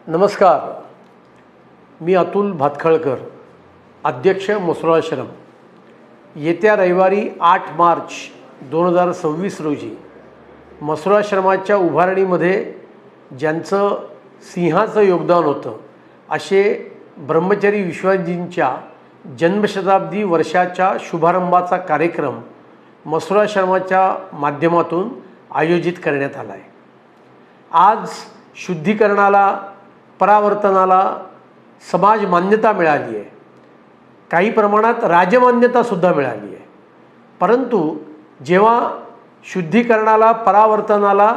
नमस्कार, मी अतुल भातखळकर, अध्यक्ष मसुराश्रम। येत्या रविवारी 8 मार्च 2026 रोजी मसुराश्रमाच्या उभारणीमध्ये ज्यांचं सिंहाचं योगदान होतं असे ब्रह्मचारी विश्वनाथजींच्या जन्मशताब्दी वर्षाच्या शुभारंभाचा कार्यक्रम मसुराश्रमाच्या माध्यमातून आयोजित करण्यात आला आहे। आज शुद्धीकरणाला, परावर्तनाला समाज मान्यता मिळाली आहे, काही प्रमाणात राजमान्यतासुद्धा मिळाली आहे। परंतु जेव्हा शुद्धीकरणाला, परावर्तनाला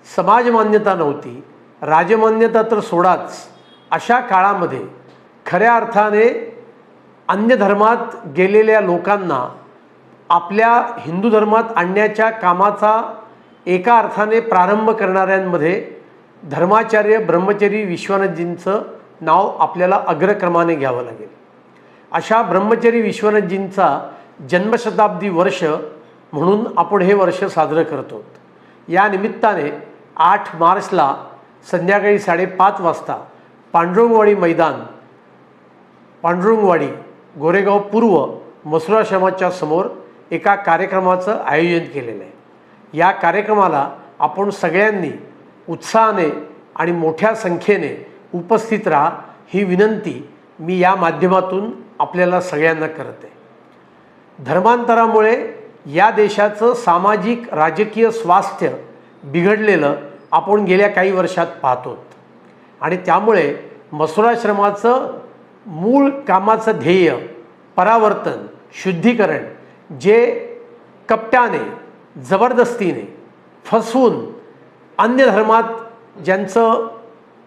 समाज मान्यता नव्हती, राजमान्यता तर सोडाच, अशा काळामध्ये खऱ्या अर्थाने अन्य धर्मात गेलेल्या लोकांना आपल्या हिंदू धर्मात आणण्याच्या कामाचा एका अर्थाने प्रारंभ करणाऱ्यांमध्ये धर्माचार्य ब्रह्मचारी विश्वनाथजींचं नाव आपल्याला अग्रक्रमाने घ्यावं लागेल। अशा ब्रह्मचारी विश्वनाथजींचा जन्मशताब्दी वर्ष म्हणून आपण हे वर्ष साजरं करतो। या निमित्ताने 8 मार्चला संध्याकाळी 5:30 वाजता पांडुरंगवाडी मैदान, पांडुरंगवाडी, गोरेगाव पूर्व, मसुराश्रमाच्या समोर एका कार्यक्रमाचं आयोजन केलेलं आहे। या कार्यक्रमाला आपण सगळ्यांनी उत्साहाने आणि मोठ्या संख्येने उपस्थित राहा ही विनंती मी या माध्यमातून आपल्याला सगळ्यांना करते। धर्मांतरामुळे या देशाचं सामाजिक राजकीय स्वास्थ्य बिघडलेलं आपण गेल्या काही वर्षात पाहतो आणि त्यामुळे मसुराश्रमाचं मूळ कामाचं ध्येय परावर्तन, शुद्धीकरण, जे कपटाने, जबरदस्तीने फसवून अन्य धर्मात ज्यांचं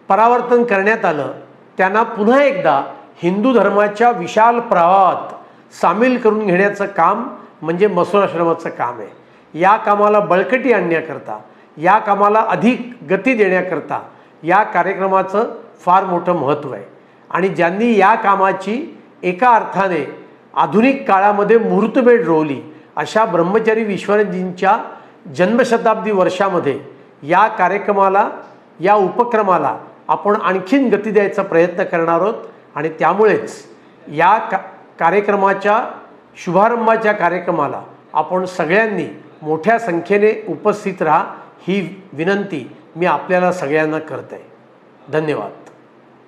परावर्तन करण्यात आलं त्यांना पुन्हा एकदा हिंदू धर्माच्या विशाल प्रवाहात सामील करून घेण्याचं काम म्हणजे मसुराश्रमाचं काम आहे। या कामाला बळकटी आणण्याकरता, या कामाला अधिक गती देण्याकरता या कार्यक्रमाचं फार मोठं महत्त्व आहे आणि ज्यांनी या कामाची एका अर्थाने आधुनिक काळामध्ये मुहूर्तमेढ रोवली अशा ब्रह्मचारी विश्वनाथजींच्या जन्मशताब्दी वर्षामध्ये या कार्यक्रमाला, या उपक्रमाला आपण आणखीन गती द्यायचा प्रयत्न करणार आहोत आणि त्यामुळेच या कार्यक्रमाच्या शुभारंभाच्या कार्यक्रमाला आपण सगळ्यांनी मोठ्या संख्येने उपस्थित राहा ही विनंती मी आपल्याला सगळ्यांना करते। धन्यवाद।